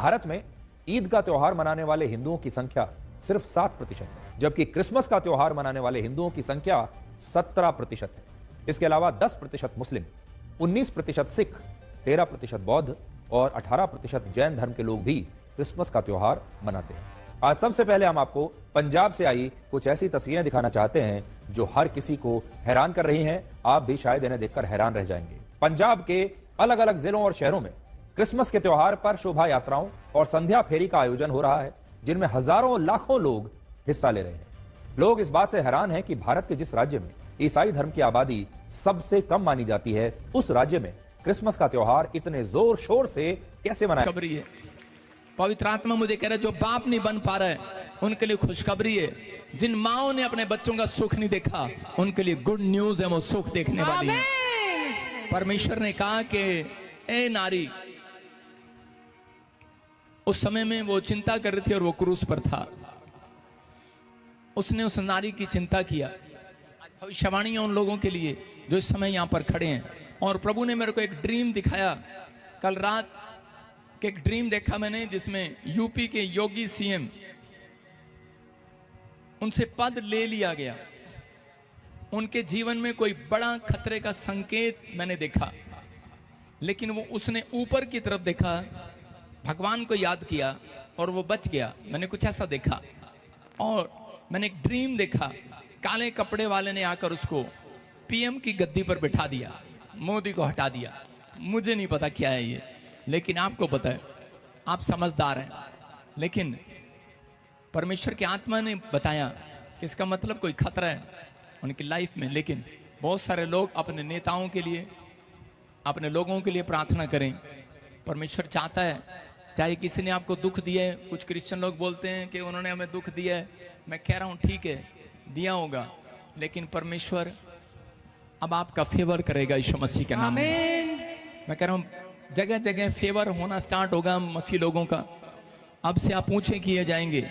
भारत में ईद का त्योहार मनाने वाले हिंदुओं की संख्या सिर्फ 7% है, जबकि क्रिसमस का त्योहार मनाने वाले हिंदुओं की संख्या 17% है। इसके अलावा 10% मुस्लिम, 19% सिख, 13% बौद्ध और 18% जैन धर्म के लोग भी क्रिसमस का त्योहार मनाते हैं। आज सबसे पहले हम आपको पंजाब से आई कुछ ऐसी तस्वीरें दिखाना चाहते हैं जो हर किसी को हैरान कर रही हैं। आप भी शायद इन्हें देखकर हैरान रह जाएंगे। पंजाब के अलग अलग जिलों और शहरों में क्रिसमस के त्योहार पर शोभा यात्राओं और संध्या फेरी का आयोजन हो रहा है, जिनमें हजारों लाखों लोग हिस्सा ले रहे हैं। लोग इस बात से हैरान हैं कि भारत के जिस राज्य में ईसाई धर्म की आबादी सबसे कम मानी जाती है, उस राज्य में क्रिसमस का त्योहार इतने जोर शोर से कैसे मनाया। खुशखबरी है, पवित्र आत्मा मुझे कह रहा है, जो बाप नहीं बन पा रहा है उनके लिए खुशखबरी है। जिन माओं ने अपने बच्चों का सुख नहीं देखा उनके लिए गुड न्यूज है, वो सुख देखने वाली है। परमेश्वर ने कहा कि ए नारी, उस समय में वो चिंता कर रही थी और वो क्रूस पर था, उसने उस नारी की चिंता किया। भविष्यवाणी उन लोगों के लिए जो इस समय यहां पर खड़े हैं। और प्रभु ने मेरे को एक ड्रीम दिखाया, कल रात के एक ड्रीम देखा मैंने, जिसमें यूपी के योगी सीएम, उनसे पद ले लिया गया। उनके जीवन में कोई बड़ा खतरे का संकेत मैंने देखा, लेकिन वो उसने ऊपर की तरफ देखा, भगवान को याद किया और वो बच गया। मैंने कुछ ऐसा देखा। और मैंने एक ड्रीम देखा, काले कपड़े वाले ने आकर उसको पीएम की गद्दी पर बिठा दिया, मोदी को हटा दिया। मुझे नहीं पता क्या है ये, लेकिन आपको पता है, आप समझदार हैं। लेकिन परमेश्वर की आत्मा ने बताया कि इसका मतलब कोई खतरा है उनकी लाइफ में। लेकिन बहुत सारे लोग अपने नेताओं के लिए, अपने लोगों के लिए प्रार्थना करें। परमेश्वर चाहता है, चाहे किसी ने आपको दुख दिया है, कुछ क्रिश्चियन लोग बोलते हैं कि उन्होंने हमें दुख दिया है, मैं कह रहा हूँ ठीक है, दिया होगा, लेकिन परमेश्वर अब आपका फेवर करेगा यीशु मसीह के नाम में। मैं कह रहा हूँ जगह जगह फेवर होना स्टार्ट होगा मसीह लोगों का। अब से आप ऊंचे किए जाएंगे।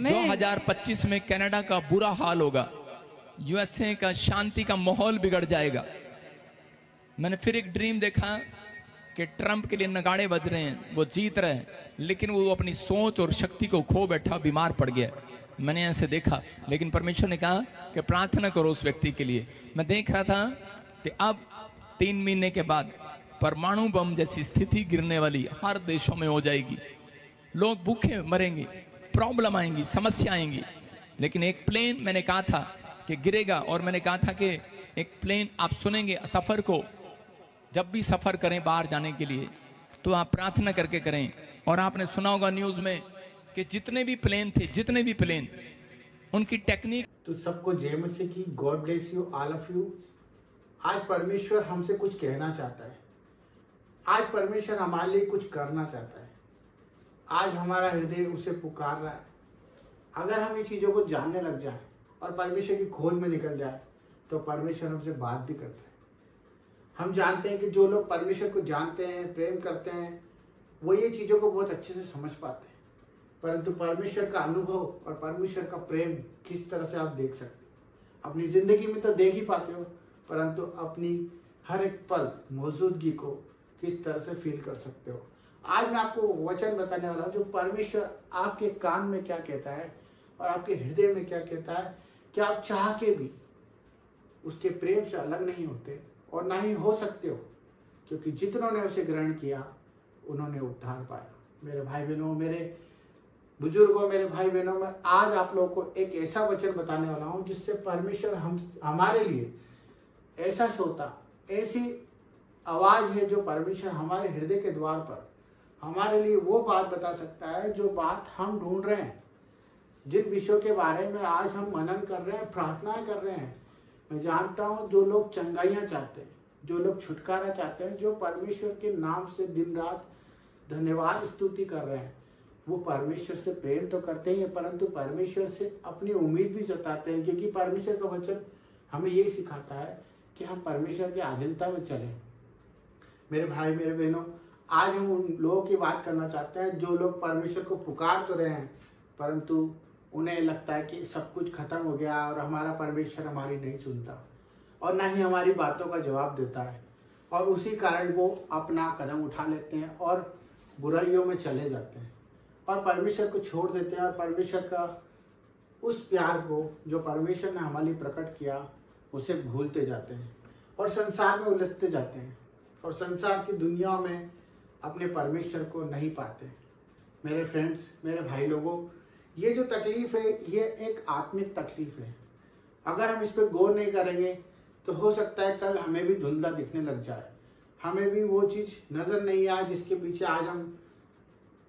2025 में कनाडा का बुरा हाल होगा, यूएसए का शांति का माहौल बिगड़ जाएगा। मैंने फिर एक ड्रीम देखा कि ट्रंप के लिए नगाड़े बज रहे हैं, वो जीत रहे हैं, लेकिन वो अपनी सोच और शक्ति को खो बैठा, बीमार पड़ गया। मैंने ऐसे देखा, लेकिन परमेश्वर ने कहा कि प्रार्थना करो उस व्यक्ति के लिए। मैं देख रहा था कि अब 3 महीने के बाद परमाणु बम जैसी स्थिति गिरने वाली हर देशों में हो जाएगी। लोग भूखे मरेंगे, प्रॉब्लम आएंगी, समस्या आएंगी। लेकिन एक प्लेन मैंने कहा था कि गिरेगा, और मैंने कहा था कि एक प्लेन, आप सुनेंगे सफर को, जब भी सफर करें बाहर जाने के लिए तो आप प्रार्थना करके करें। और आपने सुना होगा न्यूज में कि जितने भी प्लेन उनकी टेक्निक। तो सबको जय मसीह की, God bless you all of you. आज परमेश्वर हमसे कुछ कहना चाहता है, आज परमेश्वर हमारे लिए कुछ करना चाहता है। आज हमारा हृदय उसे पुकार रहा है। अगर हम ये चीजों को जानने लग जाएं और परमेश्वर की खोज में निकल जाए तो परमेश्वर हमसे बात भी करता है। हम जानते हैं कि जो लोग परमेश्वर को जानते हैं, प्रेम करते हैं, वो ये चीजों को बहुत अच्छे से समझ पाते हैं। परंतु परमेश्वर का अनुभव और परमेश्वर का प्रेम किस तरह से आप देख सकते हो? अपनी जिंदगी में तो देख ही पाते हो, परंतु अपनी हर एक पल मौजूदगी को किस तरह से फील कर सकते हो? आज मैं आपको वचन बताने वाला हूं जो परमेश्वर आपके कान में क्या कहता है और आपके हृदय में क्या कहता है कि आप चाह के भी उसके प्रेम से अलग नहीं होते और ना ही हो सकते हो, क्योंकि जितनों ने उसे ग्रहण किया उन्होंने उद्धार पाया। मेरे भाई बहनों, मेरे बुजुर्गों, मेरे भाई बहनों, मैं आज आप लोगों को एक ऐसा वचन बताने वाला हूं जिससे परमेश्वर हमारे लिए ऐसा श्रोता, ऐसी आवाज है जो परमेश्वर हमारे हृदय के द्वार पर हमारे लिए वो बात बता सकता है जो बात हम ढूंढ रहे हैं, जिन विषयों के बारे में आज हम मनन कर रहे हैं, प्रार्थना कर रहे हैं। मैं जानता हूं जो लोग चंगाइयां चाहते हैं, जो लोग छुटकारा चाहते हैं, जो परमेश्वर के नाम से दिन रात धन्यवाद स्तुति कर रहे हैं, वो परमेश्वर से प्रेम तो करते ही हैं, परंतु परमेश्वर से अपनी उम्मीद भी जताते हैं, क्योंकि परमेश्वर का वचन हमें यही सिखाता है कि हम परमेश्वर की अधीनता में चलें। मेरे भाई, मेरे बहनों, आज हम उन लोगों की बात करना चाहते हैं जो लोग परमेश्वर को पुकार तो रहे हैं, परंतु उन्हें लगता है कि सब कुछ खत्म हो गया और हमारा परमेश्वर हमारी नहीं सुनता और ना ही हमारी बातों का जवाब देता है, और उसी कारण वो अपना कदम उठा लेते हैं और बुराइयों में चले जाते हैं और परमेश्वर को छोड़ देते हैं और परमेश्वर का उस प्यार को जो परमेश्वर ने हमारे लिए प्रकट किया उसे भूलते जाते हैं और संसार में उलझते जाते हैं और संसार की दुनिया में अपने परमेश्वर को नहीं पाते। मेरे फ्रेंड्स, मेरे भाई लोगों, ये जो तकलीफ है ये एक आत्मिक तकलीफ है। अगर हम इस पर गौर नहीं करेंगे तो हो सकता है कल हमें भी धुंधला दिखने लग जाए, हमें भी वो चीज नजर नहीं आए जिसके पीछे आज हम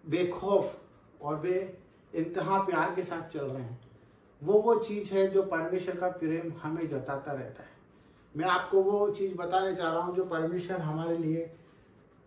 बेखौफ और बे इंतहा प्यार के साथ चल रहे हैं। वो चीज है जो परमेश्वर का प्रेम हमें जताता रहता है। मैं आपको वो चीज बताने जा रहा हूँ जो परमेश्वर हमारे लिए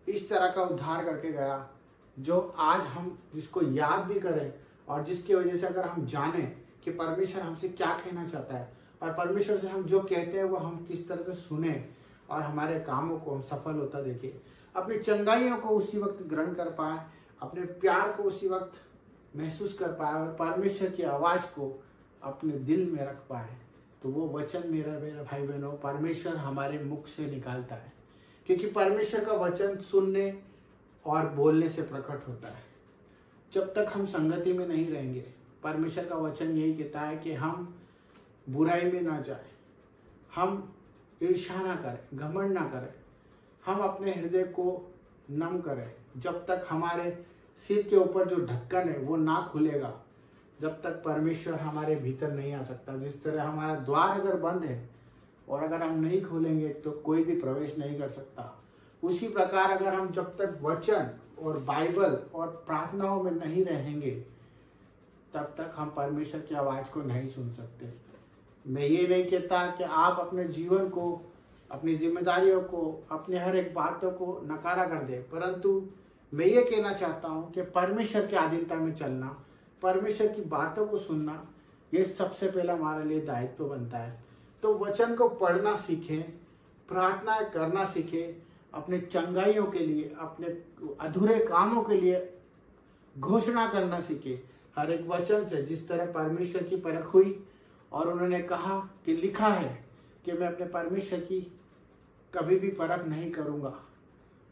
इस तरह का उद्धार करके गया, जो आज हम जिसको याद भी करें और जिसकी वजह से अगर हम जाने कि परमेश्वर हमसे क्या कहना चाहता है और परमेश्वर से हम जो कहते हैं वो हम किस तरह से सुने और हमारे कामों को हम सफल होता देखें, अपनी चंगाइयों को उसी वक्त ग्रहण कर पाए, अपने प्यार को उसी वक्त महसूस कर पाए और परमेश्वर की आवाज को अपने दिल में रख पाए, तो वो वचन मेरे भाई बहनों परमेश्वर हमारे मुख से निकालता है। क्योंकि परमेश्वर का वचन सुनने और बोलने से प्रकट होता है। जब तक हम संगति में नहीं रहेंगे, परमेश्वर का वचन यही कहता है कि हम बुराई में ना जाए, हम ईर्ष्या ना करें, घमंड ना करें, हम अपने हृदय को नम करें। जब तक हमारे सिर के ऊपर जो ढक्कन है वो ना खुलेगा, जब तक परमेश्वर हमारे भीतर नहीं आ सकता। जिस तरह हमारा द्वार अगर बंद है और अगर हम नहीं खोलेंगे तो कोई भी प्रवेश नहीं कर सकता, उसी प्रकार अगर हम जब तक वचन और बाइबल और प्रार्थनाओं में नहीं रहेंगे तब तक हम परमेश्वर की आवाज को नहीं सुन सकते। मैं ये नहीं कहता कि आप अपने जीवन को, अपनी जिम्मेदारियों को, अपने हर एक बातों को नकारा कर दे, परंतु मैं ये कहना चाहता हूँ कि परमेश्वर की अधीनता में चलना, परमेश्वर की बातों को सुनना, ये सबसे पहला हमारे लिए दायित्व बनता है। तो वचन को पढ़ना सीखें, प्रार्थना करना सीखें, अपने चंगाइयों के लिए, अपने अधूरे कामों के लिए घोषणा करना सीखें हर एक वचन से। जिस तरह परमेश्वर की परख हुई और उन्होंने कहा कि लिखा है कि मैं अपने परमेश्वर की कभी भी परख नहीं करूंगा,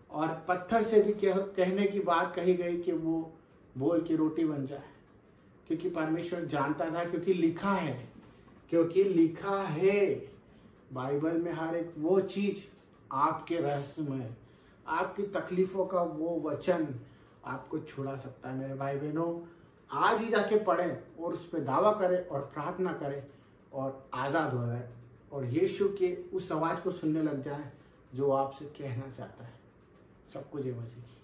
और पत्थर से भी कहने की बात कही गई कि वो बोल की रोटी बन जाए, क्योंकि परमेश्वर जानता था, क्योंकि लिखा है, क्योंकि लिखा है। बाइबल में हर एक वो चीज आपके रहस्य में, आपकी तकलीफों का वो वचन आपको छुड़ा सकता है। मेरे भाई बहनों, आज ही जाके पढ़ें और उस पर दावा करें और प्रार्थना करें और आज़ाद हो जाए और यीशु के उस आवाज को सुनने लग जाएं जो आपसे कहना चाहता है। सबको जय मसीह की।